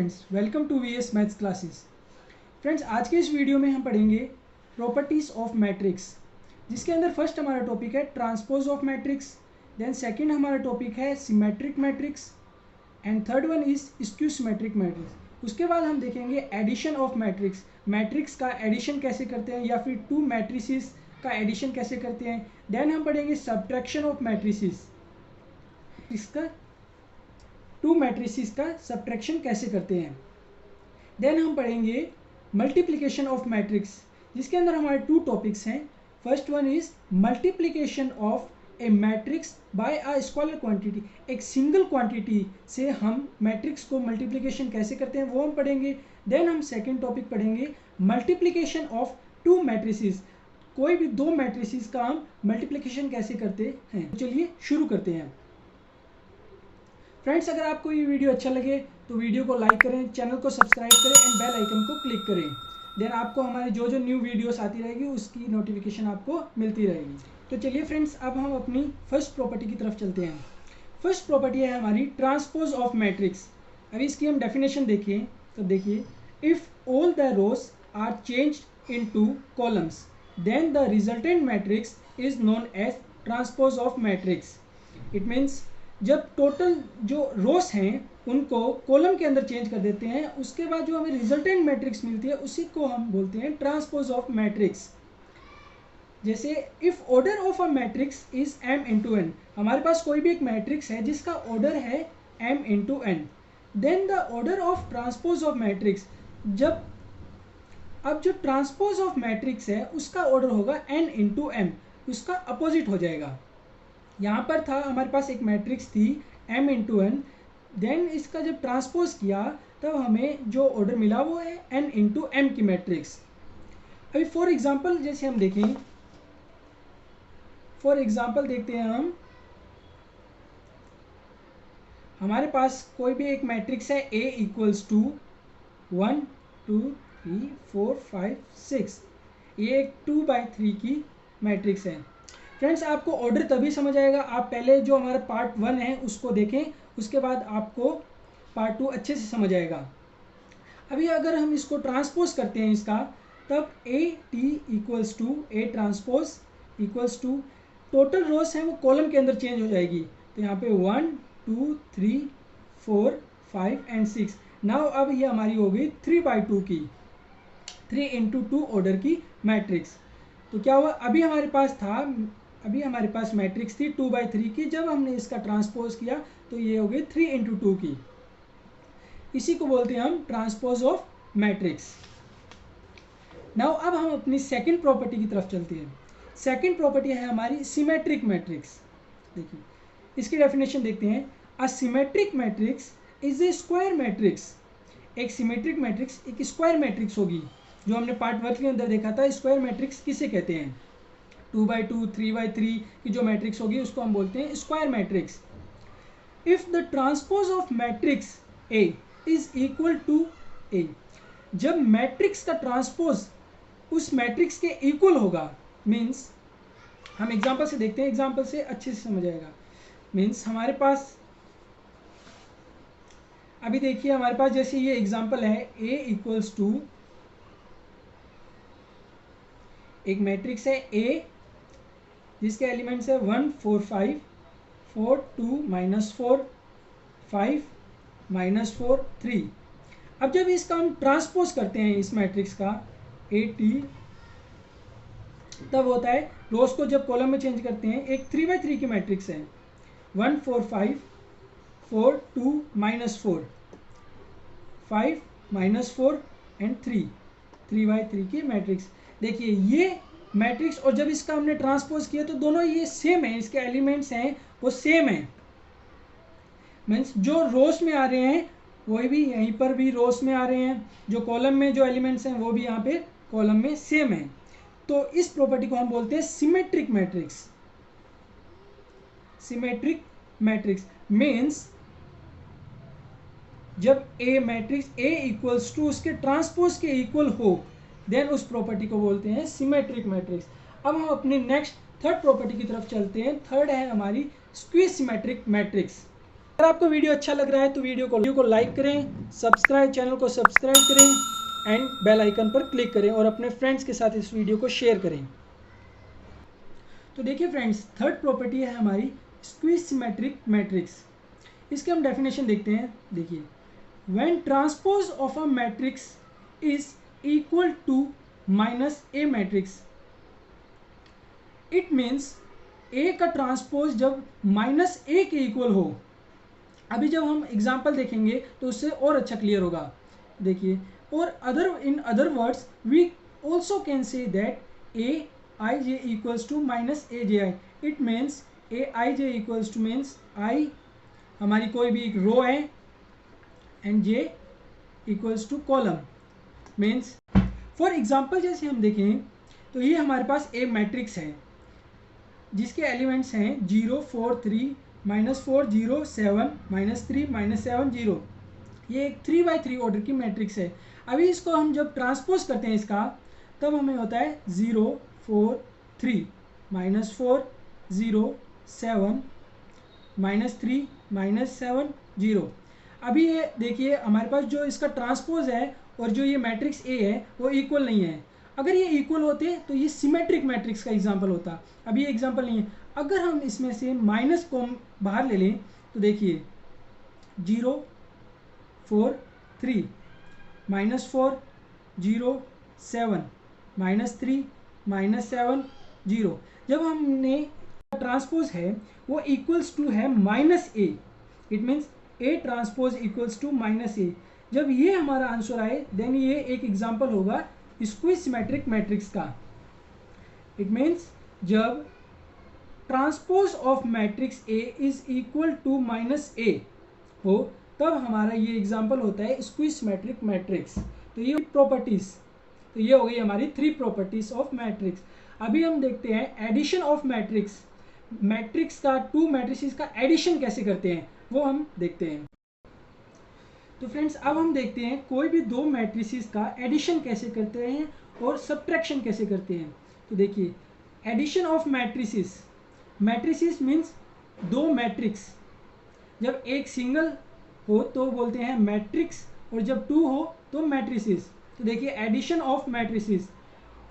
Friends, welcome to VS maths classes. Friends, आज के इस वीडियो में हम पढ़ेंगे प्रॉपर्टीज़ ऑफ मैट्रिक्स, जिसके अंदर फर्स्ट हमारा टॉपिक है transpose of matrix, then second हमारा टॉपिक है symmetric matrix and third one is skew symmetric matrix. उसके बाद हम देखेंगे एडिशन ऑफ मैट्रिक्स, मैट्रिक्स का एडिशन कैसे करते हैं या फिर टू मैट्रिसेस का एडिशन कैसे करते हैं। देन हम पढ़ेंगे सब्ट्रैक्शन ऑफ मैट्रिसेस, इसका टू मैट्रिसेस का सब्ट्रैक्शन कैसे करते हैं। देन हम पढ़ेंगे मल्टीप्लिकेशन ऑफ मैट्रिक्स, जिसके अंदर हमारे टू टॉपिक्स हैं। First one is multiplication of a matrix bye a scalar quantity, एक सिंगल क्वांटिटी से हम मैट्रिक्स को मल्टीप्लिकेशन कैसे करते हैं वो हम पढ़ेंगे। देन हम सेकेंड टॉपिक पढ़ेंगे मल्टीप्लिकेशन ऑफ टू मैट्रिसेस, कोई भी दो मैट्रिसेस का हम मल्टीप्लिकेशन कैसे करते हैं। चलिए शुरू करते हैं। फ्रेंड्स, अगर आपको ये वीडियो अच्छा लगे तो वीडियो को लाइक करें, चैनल को सब्सक्राइब करें एंड बेल आइकन को क्लिक करें। देन आपको हमारी जो जो न्यू वीडियोस आती रहेगी उसकी नोटिफिकेशन आपको मिलती रहेगी। तो चलिए फ्रेंड्स, अब हम अपनी फर्स्ट प्रॉपर्टी की तरफ चलते हैं। फर्स्ट प्रॉपर्टी है हमारी ट्रांसपोज ऑफ मैट्रिक्स। अभी इसकी हम डेफिनेशन देखिए तो देखिए, if all the rows are changed into columns then the resultant matrix is known as transpose of matrix. It means जब टोटल जो रोस हैं उनको कॉलम के अंदर चेंज कर देते हैं, उसके बाद जो हमें रिजल्टेंट मैट्रिक्स मिलती है उसी को हम बोलते हैं ट्रांसपोज ऑफ मैट्रिक्स। जैसे if order of a matrix is m into n, हमारे पास कोई भी एक मैट्रिक्स है जिसका ऑर्डर है m into n, then the order of transpose of matrix, जब अब जो ट्रांसपोज ऑफ मैट्रिक्स है उसका ऑर्डर होगा n इंटू m, उसका अपोजिट हो जाएगा। यहाँ पर था हमारे पास एक मैट्रिक्स थी m इंटू एन, देन इसका जब ट्रांसपोज किया तब हमें जो ऑर्डर मिला वो है n इंटू एम की मैट्रिक्स। अभी फॉर एग्जांपल जैसे हम देखें, फॉर एग्जांपल देखते हैं हम, हमारे पास कोई भी एक मैट्रिक्स है a इक्वल्स टू 1 2 3 4 5 6, ये एक 2/3 की मैट्रिक्स है। फ्रेंड्स, आपको ऑर्डर तभी समझ आएगा, आप पहले जो हमारा पार्ट 1 है उसको देखें, उसके बाद आपको पार्ट 2 अच्छे से समझ आएगा। अभी अगर हम इसको ट्रांसपोज करते हैं इसका, तब A T equals to A transpose equals to total rows है वो कॉलम के अंदर चेंज हो जाएगी। तो यहाँ पे 1 2 3 4 5 एंड 6। नाउ अब ये हमारी हो गई 3/2 की, 3 इंटू 2 ऑर्डर की मैट्रिक्स। तो क्या हुआ, अभी हमारे पास मैट्रिक्स थी 2/3 की, जब हमने इसका ट्रांसपोज किया तो ये हो गई 3 इंटू 2 की। इसी को बोलते हैं हम ट्रांसपोज ऑफ मैट्रिक्स। नाउ अब हम अपनी सेकंड प्रॉपर्टी की तरफ चलते हैं। सेकंड प्रॉपर्टी है हमारी सिमेट्रिक मैट्रिक्स। देखिए इसकी डेफिनेशन देखते हैं। A symmetric matrix is a square matrix, एक सिमेट्रिक मैट्रिक्स एक स्क्वायर मैट्रिक्स होगी। जो हमने पार्ट 1 के अंदर देखा था, स्क्वायर मैट्रिक्स किसे कहते हैं, 2/2 3/3 की जो मैट्रिक्स होगी उसको हम बोलते हैं square matrix. If the transpose of matrix A is equal to A, जब मैट्रिक्स का ट्रांसपोज उस मैट्रिक्स के इक्वल होगा, मीन्स हम एग्जांपल से देखते हैं, एग्जांपल से अच्छे से समझ आएगा। मीन्स हमारे पास अभी देखिए, हमारे पास जैसे ये एग्जांपल है ए इक्वल्स टू, एक मैट्रिक्स है ए जिसके एलिमेंट्स है 1 4 5 4 2 -4 5 -4 3। अब जब इसका हम ट्रांसपोज करते हैं इस मैट्रिक्स का ए टी, तब होता है रोज को जब कॉलम में चेंज करते हैं, एक 3/3 की मैट्रिक्स है 1 4 5 4 2 -4 5 -4 एंड 3/3 की मैट्रिक्स। देखिए ये मैट्रिक्स, और जब इसका हमने ट्रांसपोज किया तो दोनों ये सेम है, इसके एलिमेंट्स हैं वो सेम है। मीन्स जो रोस में आ रहे हैं वही भी यहीं पर भी रोस में आ रहे हैं, जो कॉलम में जो एलिमेंट्स हैं वो भी यहाँ पे कॉलम में सेम है। तो इस प्रॉपर्टी को हम बोलते हैं symmetric matrix. Symmetric matrix means जब ए मैट्रिक्स ए इक्वल्स टू उसके ट्रांसपोज के इक्वल हो, देन उस प्रॉपर्टी को बोलते हैं सिमेट्रिक मैट्रिक्स। अब हम अपनी नेक्स्ट थर्ड प्रॉपर्टी की तरफ चलते हैं। थर्ड है हमारी स्क्यू सिमेट्रिक मैट्रिक्स। अगर आपको वीडियो अच्छा लग रहा है तो वीडियो को लाइक करें, चैनल को सब्सक्राइब करें एंड बेल आइकन पर क्लिक करें और अपने फ्रेंड्स के साथ इस वीडियो को शेयर करें। तो देखिए फ्रेंड्स, थर्ड प्रॉपर्टी है हमारी स्क्वीज सिमेट्रिक मैट्रिक्स। इसके हम डेफिनेशन देखते हैं। देखिए, when transpose of a matrix is equal to minus A matrix, it means A का ट्रांसपोज जब माइनस ए के इक्वल हो। अभी जब हम एग्जाम्पल देखेंगे तो उससे और अच्छा क्लियर होगा। देखिए, और in other words we also can say that a i j equals to minus a j i. It means a i j equals to means i हमारी कोई भी एक रो है and j equals to column. Means for example जैसे हम देखें तो ये हमारे पास ए मैट्रिक्स है जिसके एलिमेंट्स हैं 0 4 3 -4 0 7 -3 -7 0। ये एक 3x3 ऑर्डर की मैट्रिक्स है। अभी इसको हम जब ट्रांसपोज करते हैं इसका, तब हमें होता है 0 4 3 -4 0 7 -3 -7 0। अभी ये देखिए हमारे पास जो इसका ट्रांसपोज है और जो ये मैट्रिक्स ए है वो इक्वल नहीं है। अगर ये इक्वल होते तो ये सिमेट्रिक मैट्रिक्स का एग्जांपल होता। अभी ये एग्जांपल नहीं है। अगर हम इसमें से माइनस को बाहर ले लें तो देखिए 0 4 3 -4 0 7 -3 -7 0। जब हमने ट्रांसपोज है वो इक्वल्स टू है minus A, it means A transpose equals to minus A. जब ये हमारा आंसर आए देन ये एक एग्जांपल होगा स्क्वीज सिमेट्रिक मैट्रिक्स का। इट मीन्स जब transpose of matrix A is equal to minus A हो तब हमारा ये एग्जांपल होता है स्क्वीज सिमेट्रिक मैट्रिक्स। तो ये प्रॉपर्टीज, तो ये हो गई हमारी 3 प्रॉपर्टीज ऑफ मैट्रिक्स। अभी हम देखते हैं एडिशन ऑफ मैट्रिक्स। मैट्रिक्स का 2 मैट्रिसेस का एडिशन कैसे करते हैं वो हम देखते हैं। तो फ्रेंड्स, अब हम देखते हैं कोई भी 2 मैट्रिसेस का एडिशन कैसे करते हैं और सब्ट्रैक्शन कैसे करते हैं। तो देखिए, addition of matrices, matrices means 2 matrix. जब एक सिंगल हो तो बोलते हैं मैट्रिक्स और जब 2 हो तो मैट्रिसेस। तो देखिए, addition of matrices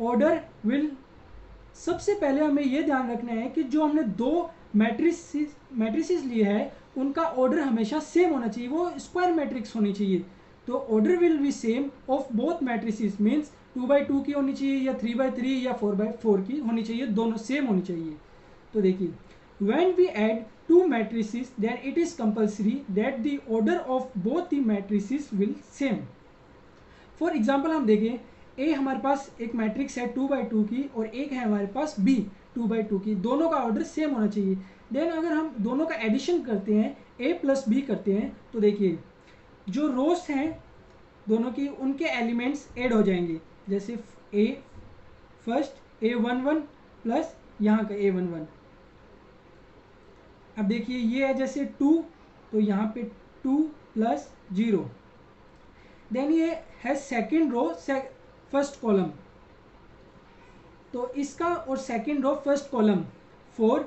order will, सबसे पहले हमें यह ध्यान रखना है कि जो हमने 2 मैट्रिसेस लिए हैं उनका ऑर्डर हमेशा सेम होना चाहिए, वो स्क्वायर मैट्रिक्स होनी चाहिए। तो order will be same of both matrices, means 2x2 की होनी चाहिए या 3x3 या 4x4 की होनी चाहिए, दोनों सेम होनी चाहिए। तो देखिए, when we add 2 matrices then it is compulsory that the order of both the matrices will same। For example हम देखें, ए हमारे पास एक मैट्रिक्स है 2x2 की और एक है हमारे पास बी 2x2 की, दोनों का ऑर्डर सेम होना चाहिए। देन अगर हम दोनों का एडिशन करते हैं, ए प्लस बी करते हैं, तो देखिए जो रोस हैं दोनों की उनके एलिमेंट्स ऐड हो जाएंगे। जैसे ए फर्स्ट A11 प्लस यहाँ का A11। अब देखिए ये है जैसे 2, तो यहाँ पे 2 प्लस 0। देन ये है सेकेंड रो फर्स्ट कॉलम, तो इसका और second row first column 4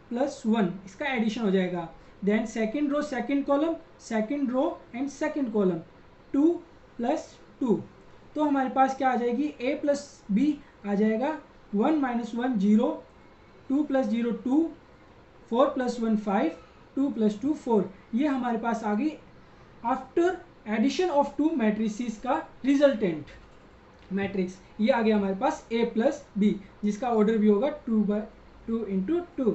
plus 1 इसका एडिशन हो जाएगा। Then second row second column, second row and second column 2 plus 2। तो हमारे पास क्या आ जाएगी, a प्लस बी आ जाएगा 1 - 1 0, 2 प्लस 0 2, 4 प्लस 1 5, 2 प्लस 2 4। ये हमारे पास आ गई आफ्टर एडिशन ऑफ 2 मैट्रिसेस का रिजल्टेंट मैट्रिक्स। ये आ गया हमारे पास a प्लस बी जिसका ऑर्डर भी होगा 2/2 × 2।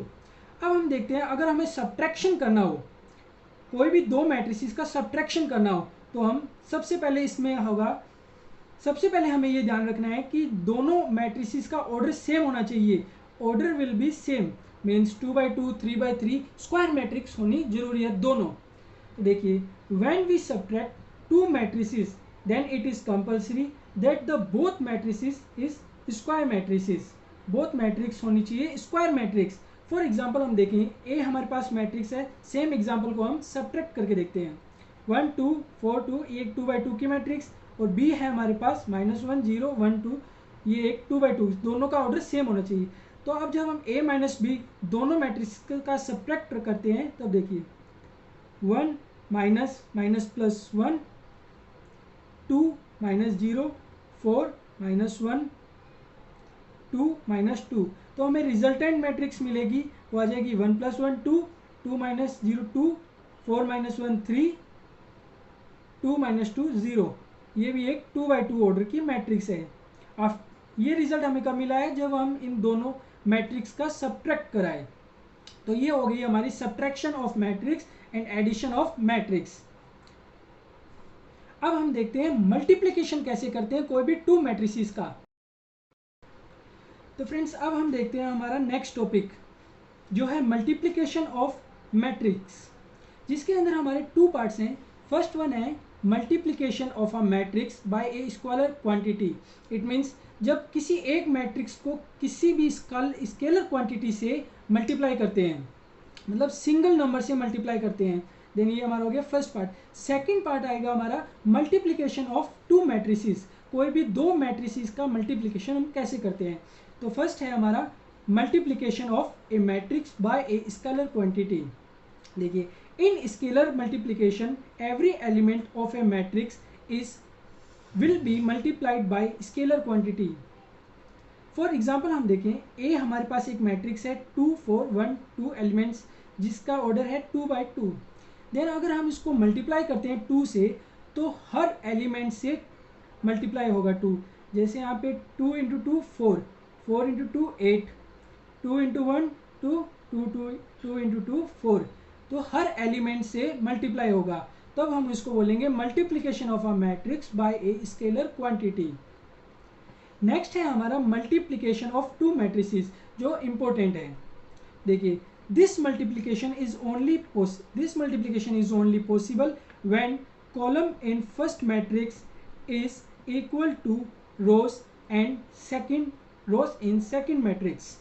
अब हम देखते हैं अगर हमें सब्ट्रैक्शन करना हो, कोई भी 2 मैट्रिसेस का सब्ट्रैक्शन करना हो, तो हम सबसे पहले इसमें होगा, सबसे पहले हमें ये ध्यान रखना है कि दोनों मैट्रिसेस का ऑर्डर सेम होना चाहिए। Order will be same, means 2/2 3/3 square matrix होनी जरूरी है दोनों। तो देखिए, when we subtract 2 matrices then it is compulsory that the both matrices is square matrices. Both matrix होनी चाहिए स्क्वायर मैट्रिक्स। फॉर एग्जाम्पल हम देखें, ए हमारे पास मैट्रिक्स है, सेम एग्जाम्पल को हम सब्ट्रैक्ट करके देखते हैं। 1 2 4 2 ये एक 2/2 की मैट्रिक्स, और बी है हमारे पास -1 0 1 2 ये एक 2/2, दोनों का ऑर्डर सेम होना चाहिए। तो अब जब हम a माइनस बी दोनों मैट्रिक्स का सब्ट्रैक्ट करते हैं तब देखिए 1 minus minus plus 1, 2 minus 0, 4 minus 1, 2 minus 2। तो हमें रिजल्टेंट मैट्रिक्स मिलेगी, वो आ जाएगी 1 प्लस 1 2, 2 माइनस 0 2, 4 माइनस 1 3, 2 माइनस 2 0। ये भी एक 2 बाई 2 ऑर्डर की मैट्रिक्स है। ये रिजल्ट हमें कब मिला है, जब हम इन दोनों मैट्रिक्स का सब्ट्रैक्ट कराए। तो ये हो गई हमारी subtraction of matrix and addition of matrix. अब हम देखते हैं मल्टीप्लिकेशन कैसे करते हैं कोई भी टू मैट्रिसेस का। तो फ्रेंड्स अब हम देखते हैं हमारा नेक्स्ट टॉपिक जो है मल्टीप्लिकेशन ऑफ मैट्रिक्स, जिसके अंदर हमारे टू पार्ट्स हैं। फर्स्ट वन है multiplication of a matrix by a scalar quantity. It means जब किसी एक मैट्रिक्स को किसी भी स्केलर क्वांटिटी से मल्टीप्लाई करते हैं, मतलब सिंगल नंबर से मल्टीप्लाई करते हैं, देन ये हमारा हो गया फर्स्ट पार्ट। सेकंड पार्ट आएगा हमारा मल्टीप्लिकेशन ऑफ टू मैट्रिसेस। कोई भी दो मैट्रिसेस का मल्टीप्लिकेशन हम कैसे करते हैं। तो फर्स्ट है हमारा multiplication of a matrix by a scalar quantity. देखिए, in scalar multiplication every element of a matrix is will be multiplied by scalar quantity. For example हम देखें, ए हमारे पास एक मैट्रिक्स है 2 4 1 2 एलिमेंट्स, जिसका ऑर्डर है 2 बाई 2। देन अगर हम इसको मल्टीप्लाई करते हैं 2 से, तो हर एलिमेंट से मल्टीप्लाई होगा 2। जैसे यहाँ पे 2 इंटू 2 4, 4 इंटू 2 8, 2 इंटू 1 2, 2 इंटू 2 4। तो हर एलिमेंट से मल्टीप्लाई होगा, तब हम इसको बोलेंगे multiplication of a matrix by a scalar quantity. Next है हमारा मल्टीप्लिकेशन ऑफ टू मैट्रिसेस, जो इंपॉर्टेंट है। देखिए, this multiplication is only possible when column in first matrix is equal to rows and rows in second matrix.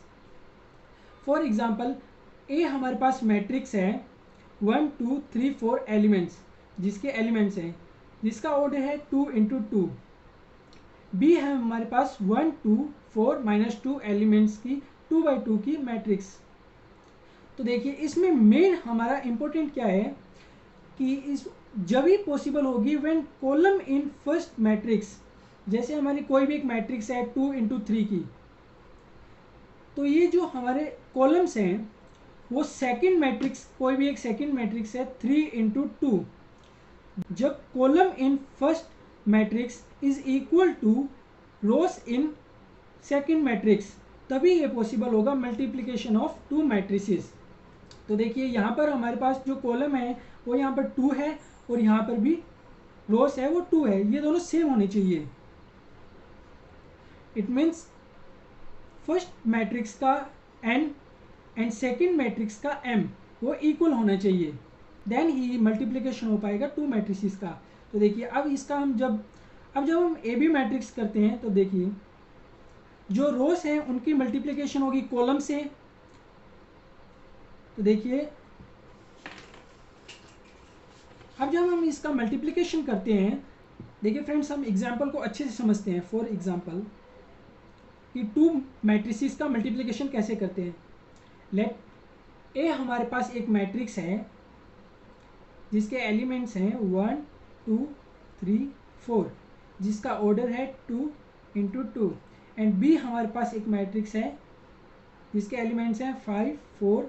For example, a हमारे पास matrix है 1 2 3 4 elements, जिसका order है 2 इंटू 2। बी है हमारे पास 1 2 4 माइनस 2 एलिमेंट्स की 2 बाई 2 की मैट्रिक्स। तो देखिए, इसमें मेन हमारा इंपॉर्टेंट क्या है कि इस जब ही पॉसिबल होगी when column in first matrix. जैसे हमारी कोई भी एक मैट्रिक्स है 2 इंटू 3 की, तो ये जो हमारे कॉलम्स हैं वो सेकंड मैट्रिक्स, कोई भी एक सेकंड मैट्रिक्स है 3 इंटू 2, जब column in first matrix is equal to rows in second matrix, तभी ये पॉसिबल होगा मल्टीप्लिकेशन ऑफ टू मैट्रिसेस। तो देखिए, यहाँ पर हमारे पास जो कॉलम है वो यहाँ पर 2 है, और यहाँ पर भी रोज है वो 2 है, ये दोनों सेम होने चाहिए। इट मीन्स फर्स्ट मैट्रिक्स का n एंड सेकंड मैट्रिक्स का m वो इक्वल होना चाहिए, देन ही मल्टीप्लिकेशन हो पाएगा टू मैट्रिसेस का। तो देखिए, अब इसका हम जब हम ए बी मैट्रिक्स करते हैं, तो देखिए जो रोज हैं उनकी मल्टीप्लिकेशन होगी कॉलम से। तो देखिए, अब जब हम इसका मल्टीप्लिकेशन करते हैं, देखिए फ्रेंड्स, हम एग्जांपल को अच्छे से समझते हैं। फॉर एग्जांपल कि टू मैट्रिसेस का मल्टीप्लिकेशन कैसे करते हैं। लेट ए हमारे पास एक मैट्रिक्स है जिसके एलिमेंट्स हैं 1 2 3 4, जिसका ऑर्डर है 2 इंटू 2। एंड बी हमारे पास एक मैट्रिक्स है जिसके एलिमेंट्स हैं 5 4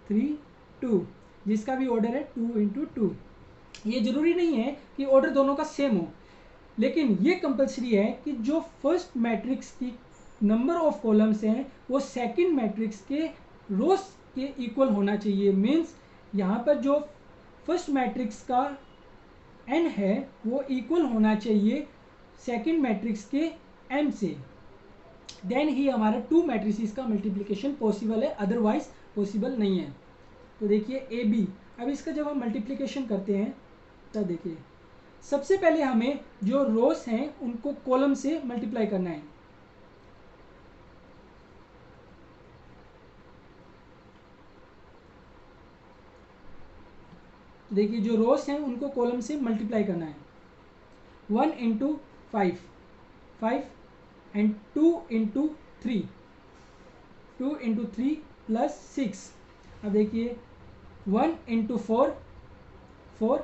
3 2, जिसका भी ऑर्डर है 2 इंटू 2। ये जरूरी नहीं है कि ऑर्डर दोनों का सेम हो, लेकिन ये कंपलसरी है कि जो फर्स्ट मैट्रिक्स की नंबर ऑफ कॉलम्स हैं वो सेकंड मैट्रिक्स के रोज के इक्वल होना चाहिए। मीन्स यहाँ पर जो फर्स्ट मैट्रिक्स का n है वो इक्वल होना चाहिए सेकंड मैट्रिक्स के m से, देन ही हमारा टू मैट्रिसेस का मल्टीप्लिकेशन पॉसिबल है, अदरवाइज पॉसिबल नहीं है। तो देखिए ए बी, अब इसका जब हम मल्टीप्लिकेशन करते हैं, तब देखिए सबसे पहले हमें जो रोज हैं उनको कॉलम से मल्टीप्लाई करना है। देखिए, जो रोज हैं उनको कॉलम से मल्टीप्लाई करना है। 1 into 5 5 and 2 into 3 2 into 3 plus 6। अब देखिए 1 इंटू 4 4,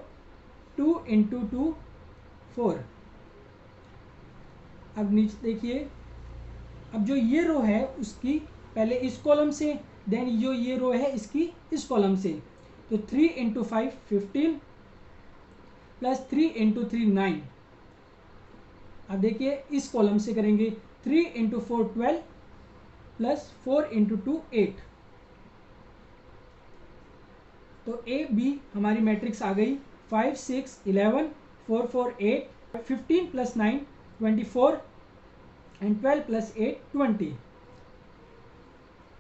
2 इंटू 2 4। अब नीचे देखिए, अब जो ये रो है उसकी पहले इस कॉलम से, देन जो ये रो है इसकी इस कॉलम से, तो 3 इंटू 5 15 प्लस 3 इंटू 3 9। अब देखिए इस कॉलम से करेंगे, 3 इंटू 4 12 प्लस 4 इंटू 2 8। तो ए बी हमारी मैट्रिक्स आ गई 5 6 11 4 4 8 15 प्लस 9 24 एंड 12 प्लस 8 20।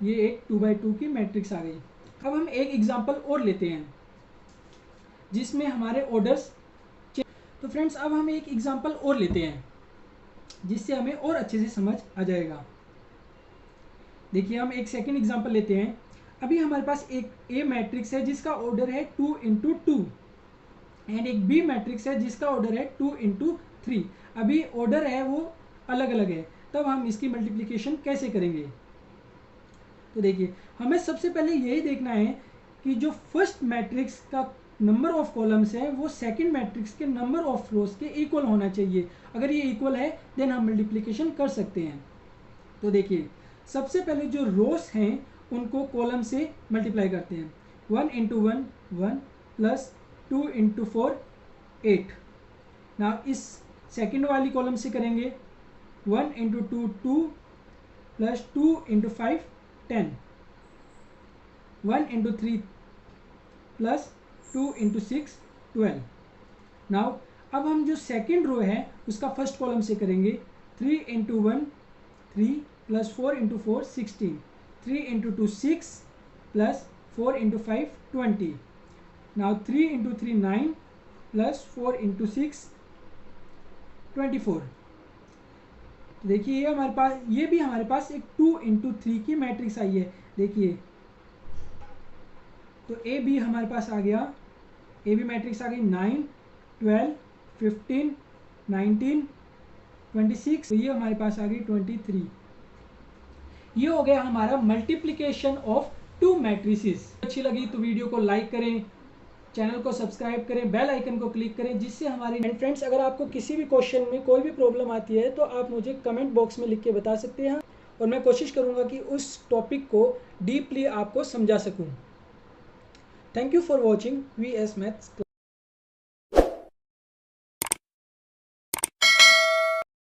ये एक 2x2 की मैट्रिक्स आ गई। अब हम एक एग्जांपल और लेते हैं जिसमें हमारे ऑर्डर्स, तो फ्रेंड्स अब हम एक एग्जांपल और लेते हैं जिससे हमें और अच्छे से समझ आ जाएगा। देखिए हम एक सेकंड एग्जांपल लेते हैं। अभी हमारे पास एक ए मैट्रिक्स है जिसका ऑर्डर है 2 इंटू 2 एंड एक बी मैट्रिक्स है जिसका ऑर्डर है 2 इंटू 3। अभी ऑर्डर है वो अलग अलग है, तब हम इसकी मल्टीप्लिकेशन कैसे करेंगे? तो देखिए हमें सबसे पहले यही देखना है कि जो फर्स्ट मैट्रिक्स का नंबर ऑफ कॉलम्स है वो सेकंड मैट्रिक्स के नंबर ऑफ रोज के इक्वल होना चाहिए। अगर ये इक्वल है देन हम मल्टीप्लिकेशन कर सकते हैं। तो देखिए सबसे पहले जो रोज हैं उनको कॉलम से मल्टीप्लाई करते हैं। 1 इंटू 1 1 प्लस 2 इंटू 4 8। ना इस सेकेंड वाली कॉलम से करेंगे 1 into 2 2 plus 2 into 5 10। 1 into 3 plus 2 into 6 12। Now अब हम जो सेकेंड रो है उसका फर्स्ट कॉलम से करेंगे 3 into 1 3 plus 4 into 4 16। 3 into 2 6 plus 4 into 5 20। Now 3 into 3 9 plus 4 into 6 24। देखिए ये हमारे पास, ये भी हमारे पास एक 2 इंटू 3 की मैट्रिक्स आई है। देखिए तो ए बी हमारे पास आ गया, ए बी मैट्रिक्स आ गई 9 12 15 19 26। तो ये हमारे पास आ गई 23। ये हो गया हमारा मल्टीप्लिकेशन ऑफ 2 मैट्रिसेस। अच्छी लगी तो वीडियो को लाइक करें, चैनल को सब्सक्राइब करें, बेल आइकन को क्लिक करें जिससे हमारी। एंड फ्रेंड्स अगर आपको किसी भी क्वेश्चन में कोई भी प्रॉब्लम आती है तो आप मुझे कमेंट बॉक्स में लिख के बता सकते हैं और मैं कोशिश करूंगा कि उस टॉपिक को डीपली आपको समझा सकूं। Thank you for watching VS maths.